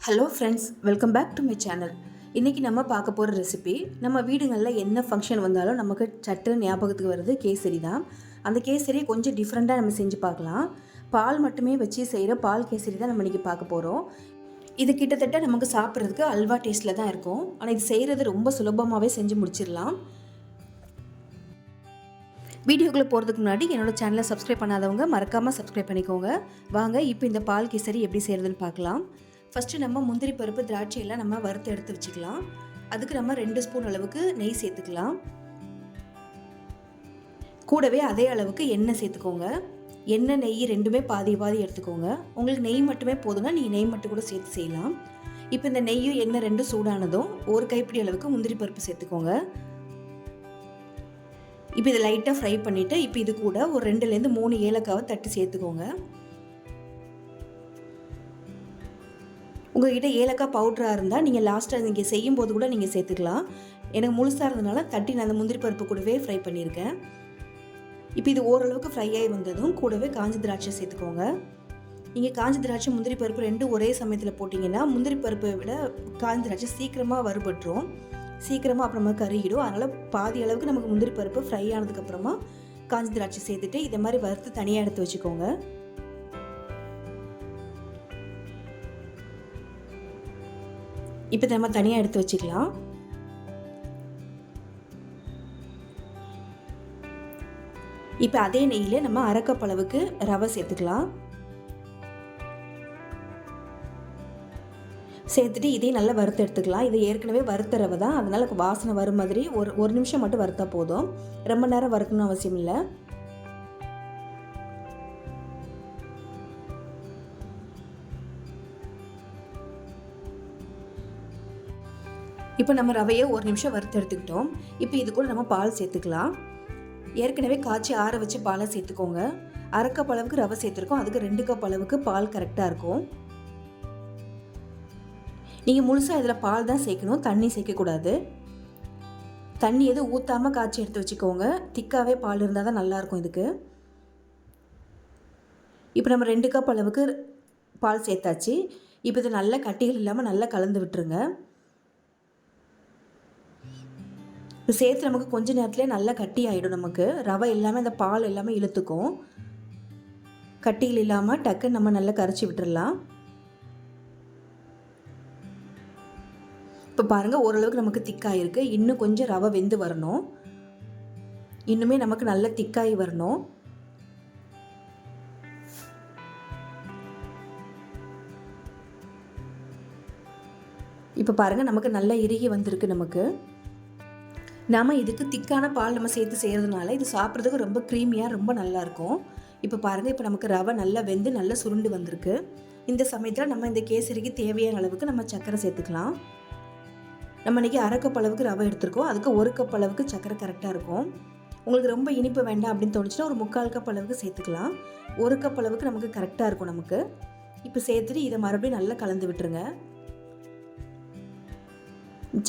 Hello friends, welcome back to my channel. இன்றைக்கி நம்ம பார்க்க போகிற ரெசிபி, நம்ம வீடுகளில் என்ன ஃபங்க்ஷன் வந்தாலும் நமக்கு சட்டு ஞாபகத்துக்கு வருது கேசரி தான். அந்த கேசரியை கொஞ்சம் டிஃப்ரெண்ட்டாக நம்ம செஞ்சு பார்க்கலாம். பால் மட்டுமே வச்சு செய்கிற பால் கேசரி தான் நம்ம இன்றைக்கி பார்க்க போகிறோம். இது கிட்டத்தட்ட நமக்கு சாப்பிட்றதுக்கு அல்வா டேஸ்ட்டில் தான் இருக்கும். ஆனால் இது செய்கிறது ரொம்ப சுலபமாகவே செஞ்சு முடிச்சிடலாம். வீடியோக்குள்ளே போகிறதுக்கு முன்னாடி என்னோடய சேனலை சப்ஸ்கிரைப் பண்ணாதவங்க மறக்காமல் சப்ஸ்கிரைப் பண்ணிக்கோங்க. வாங்க இப்போ இந்த பால் கேசரி எப்படி செய்கிறதுன்னு பார்க்கலாம். ஃபஸ்ட்டு நம்ம முந்திரி பருப்பு திராட்சையெல்லாம் நம்ம வறுத்து எடுத்து வச்சுக்கலாம். அதுக்கு நம்ம 2 ஸ்பூன் அளவுக்கு நெய் சேர்த்துக்கலாம். கூடவே அதே அளவுக்கு எண்ணெய் சேர்த்துக்கோங்க. எண்ணெய் நெய் ரெண்டுமே பாதி பாதி எடுத்துக்கோங்க. உங்களுக்கு நெய் மட்டுமே போதுன்னா நீங்கள் நெய் மட்டும் கூட சேர்த்து செய்யலாம். இப்போ இந்த நெய்யும் எண்ணெய் ரெண்டும் சூடானதும் ஒரு கைப்பிடி அளவுக்கு முந்திரி பருப்பு சேர்த்துக்கோங்க. இப்போ இதை லைட்டாக ஃப்ரை பண்ணிவிட்டு இப்போ இது கூட ஒரு 2லேருந்து 3 ஏலக்காவை தட்டி சேர்த்துக்கோங்க. உங்கள்கிட்ட ஏலக்காய் பவுடராக இருந்தால் நீங்கள் லாஸ்ட்டாக நீங்கள் செய்யும்போது கூட நீங்கள் சேர்த்துக்கலாம். எனக்கு முழுசாக இருந்ததுனால தட்டி நான் அந்த முந்திரி பருப்பு கூடவே ஃப்ரை பண்ணியிருக்கேன். இப்போ இது ஓரளவுக்கு ஃப்ரை ஆகி வந்ததும் கூடவே காஞ்ச திராட்சை சேர்த்துக்கோங்க. நீங்கள் காஞ்ச திராட்சை முந்திரி பருப்பு ரெண்டும் ஒரே சமயத்தில் போட்டிங்கன்னா முந்திரி பருப்பை விட காஞ்ச திராட்சை சீக்கிரமாக வறுபட்டுரும், சீக்கிரமாக அப்புறமா கருகிடும். அதனால் பாதி அளவுக்கு நமக்கு முந்திரி பருப்பு ஃப்ரை ஆனதுக்கப்புறமா காஞ்ச திராட்சை சேர்த்துட்டு இதை மாதிரி வறுத்து தனியாக எடுத்து வச்சுக்கோங்க. இப்போ நம்ம தனியாக எடுத்து வச்சுக்கலாம். இப்போ அதே நெய்யில் நம்ம 1/2 கப் அளவுக்கு ரவை சேர்த்துக்கலாம். சேர்த்துட்டு இதையும் நல்லா வறுத்து எடுத்துக்கலாம். இது ஏற்கனவே வறுத்த ரவை தான், அதனால வாசனை வரும் மாதிரி ஒரு நிமிஷம் மட்டும் வறுத்தா போதும். ரொம்ப நேரம் வறுக்கணும்னு அவசியம் இல்லை. இப்போ நம்ம ரவையை ஒரு நிமிஷம் வறுத்து எடுத்துக்கிட்டோம். இப்போ இது கூட நம்ம பால் சேர்த்துக்கலாம். ஏற்கனவே காய்ச்சி ஆற வச்சு பாலை சேர்த்துக்கோங்க. 1/2 கப் அளவுக்கு ரவை சேர்த்துருக்கோம், அதுக்கு 2 கப் அளவுக்கு பால் கரெக்டாக இருக்கும். நீங்கள் முழுசாக இதில் பால் தான் சேர்க்கணும், தண்ணி சேர்க்கக்கூடாது. தண்ணி எதுவும் ஊற்றாமல் காய்ச்சி எடுத்து வச்சுக்கோங்க. திக்காகவே பால் இருந்தால் தான் நல்லாயிருக்கும் இதுக்கு. இப்போ நம்ம 2 கப் அளவுக்கு பால் சேர்த்தாச்சு. இப்போ இது நல்லா கட்டிகள் இல்லாமல் நல்லா கலந்து விட்டுருங்க. இப்போ சேர்த்து நமக்கு கொஞ்ச நேரத்துலேயே நல்லா கட்டி ஆகிடும். நமக்கு ரவை எல்லாமே அந்த பால் எல்லாமே இழுத்துக்கும். கட்டிகள் இல்லாமல் டக்குன்னு நம்ம நல்லா கரைச்சி விட்டுடலாம். இப்போ பாருங்கள், ஓரளவுக்கு நமக்கு திக்காயிருக்கு. இன்னும் கொஞ்சம் ரவை வெந்து வரணும். இன்னுமே நமக்கு நல்லா திக்காகி வரணும். இப்போ பாருங்கள், நமக்கு நல்லா இறுகி வந்திருக்கு. நமக்கு நாம் இதுக்கு திக்கான பால் நம்ம சேர்த்து செய்கிறதுனால இது சாப்பிட்றதுக்கு ரொம்ப க்ரீமியாக ரொம்ப நல்லாயிருக்கும். இப்போ பாருங்கள், இப்போ நமக்கு ரவை நல்லா வெந்து நல்லா சுருண்டு வந்திருக்கு. இந்த சமயத்தில் நம்ம இந்த கேசரிக்கு தேவையான அளவுக்கு நம்ம சர்க்கரை சேர்த்துக்கலாம். நம்ம இன்றைக்கி 1/2 கப் அளவுக்கு ரவை எடுத்துருக்கோம், அதுக்கு 1 கப் அளவுக்கு சர்க்கரை கரெக்டாக இருக்கும். உங்களுக்கு ரொம்ப இனிப்பு வேண்டாம் அப்படின்னு தோணுச்சுன்னா ஒரு 3/4 கப் அளவுக்கு சேர்த்துக்கலாம். 1 கப் அளவுக்கு நமக்கு கரெக்டாக இருக்கும் நமக்கு. இப்போ சேர்த்துட்டு இதை மறுபடியும் நல்லா கலந்து விட்டுருங்க.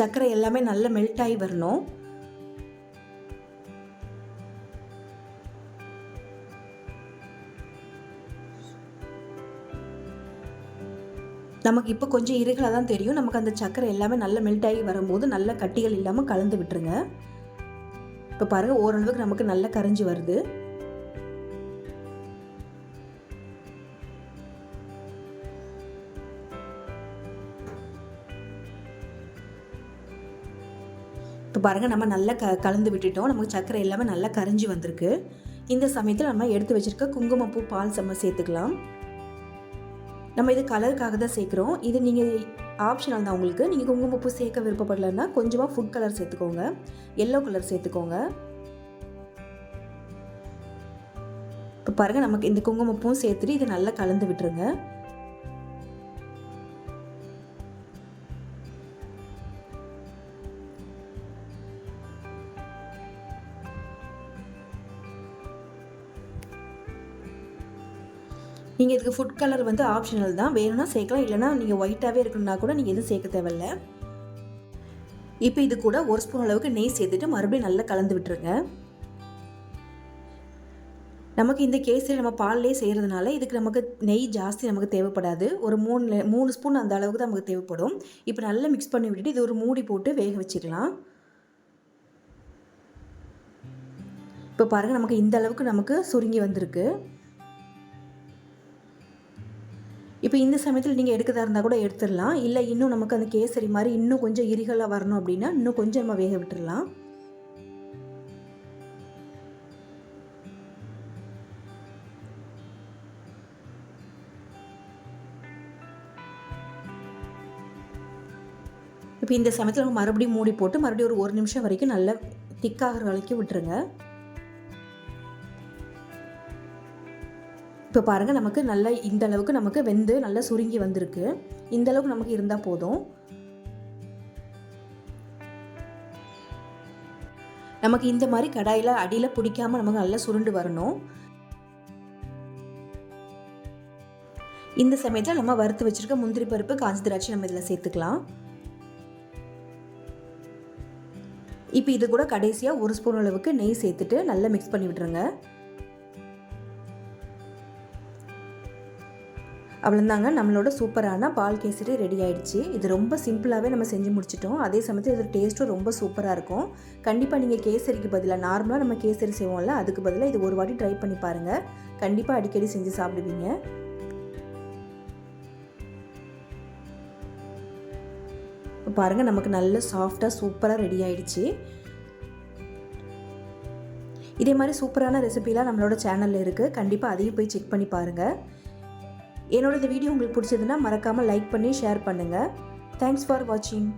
சர்க்கரை எல்லாமே நல்லா மெல்ட் ஆகி வரணும். நமக்கு இப்போ கொஞ்சம் இறுகலாக தான் தெரியும். நமக்கு அந்த சர்க்கரை எல்லாமே நல்லா மெல்ட் ஆகி வரும்போது நல்ல கட்டிகள் இல்லாமல் கலந்து விட்டுருங்க. இப்போ பாருங்கள், ஓரளவுக்கு நமக்கு நல்லா கரைஞ்சி வருது. இப்போ பாருங்கள், நம்ம நல்லா கலந்து விட்டுட்டோம். நமக்கு சர்க்கரை எல்லாமே நல்லா கரைஞ்சி வந்திருக்கு. இந்த சமயத்தில் நம்ம எடுத்து வச்சுருக்க குங்குமப்பூ பால் நம்ம சேர்த்துக்கலாம். நம்ம இது கலருக்காக தான் சேர்க்குறோம். இது நீங்கள் ஆப்ஷனல் தான் உங்களுக்கு. நீங்கள் குங்குமப்பூ சேர்க்க விருப்பப்படலைன்னா கொஞ்சமாக ஃபுட் கலர் சேர்த்துக்கோங்க, எல்லோ கலர் சேர்த்துக்கோங்க. இப்போ பாருங்கள், நமக்கு இந்த குங்குமப்பூவும் சேர்த்துட்டு இதை நல்லா கலந்து விட்டுருங்க. நீங்கள் இதுக்கு ஃபுட் கலர் வந்து ஆப்ஷனல் தான், வேணும்னா சேர்க்கலாம், இல்லைனா நீங்கள் ஒயிட்டாகவே இருக்கணும்னா கூட நீங்கள் எதுவும் சேர்க்க தேவையில்லை. இப்போ இது கூட 1 ஸ்பூன் அளவுக்கு நெய் சேர்த்துட்டு மறுபடியும் நல்லா கலந்து விட்டுருங்க. நமக்கு இந்த கேசரி நம்ம பால்லேயே செய்கிறதுனால இதுக்கு நமக்கு நெய் ஜாஸ்தி நமக்கு தேவைப்படாது. ஒரு 3 ஸ்பூன் அந்த அளவுக்கு தான் நமக்கு தேவைப்படும். இப்போ நல்லா மிக்ஸ் பண்ணி விட்டுட்டு இது ஒரு மூடி போட்டு வேக வச்சுக்கலாம். இப்போ பாருங்கள் நமக்கு இந்த அளவுக்கு நமக்கு சுருங்கி வந்திருக்கு. இப்போ இந்த சமயத்தில் நீங்கள் எடுக்கிறதா இருந்தால் கூட எடுத்துடலாம். இல்லை இன்னும் நமக்கு அந்த கேசரி மாதிரி இன்னும் கொஞ்சம் இறுகலாக வரணும் அப்படின்னா இன்னும் கொஞ்சம் நம்ம வேக விட்டுடலாம். இப்போ இந்த சமயத்தில் நம்ம மறுபடியும் மூடி போட்டு மறுபடியும் ஒரு 1 நிமிஷம் வரைக்கும் நல்லா திக்காகிற வரைக்கும் விட்டுருங்க. இப்போ பாருங்கள் நமக்கு நல்லா இந்த அளவுக்கு நமக்கு வெந்து நல்லா சுருங்கி வந்திருக்கு. இந்த அளவுக்கு நமக்கு இருந்தால் போதும். நமக்கு இந்த மாதிரி கடாயில் அடியில் பிடிக்காமல் நமக்கு நல்லா சுருண்டு வரணும். இந்த சமயத்தில் நம்ம வறுத்து வச்சுருக்க முந்திரி பருப்பு காஞ்ச திராட்சை நம்ம இதில் சேர்த்துக்கலாம். இப்போ இது கூட கடைசியாக 1 ஸ்பூன் அளவுக்கு நெய் சேர்த்துட்டு நல்லா மிக்ஸ் பண்ணி விட்டுருங்க. அவ்வளோதாங்க, நம்மளோட சூப்பரான பால் கேசரி ரெடி ஆயிடுச்சு. இது ரொம்ப சிம்பிளாகவே நம்ம செஞ்சு முடிச்சிட்டோம். அதே சமயத்தில் இது டேஸ்ட்டும் ரொம்ப சூப்பராக இருக்கும். கண்டிப்பாக நீங்கள் கேசரிக்கு பதிலாக நார்மலாக நம்ம கேசரி செய்வோம்ல, அதுக்கு பதிலாக இது ஒரு வாட்டி ட்ரை பண்ணி பாருங்கள். கண்டிப்பாக அடிக்கடி செஞ்சு சாப்பிடுவீங்க. பாருங்கள் நமக்கு நல்ல சாஃப்டாக சூப்பராக ரெடி ஆயிடுச்சு. இதே மாதிரி சூப்பரான ரெசிபிலாம் நம்மளோட சேனலில் இருக்குது. கண்டிப்பாக அதையும் போய் செக் பண்ணி பாருங்கள். என்னோட இந்த வீடியோ உங்களுக்கு பிடிச்சதுன்னா மறக்காமல் லைக் பண்ணி ஷேர் பண்ணுங்கள். தேங்க்ஸ் ஃபார் வாட்சிங்.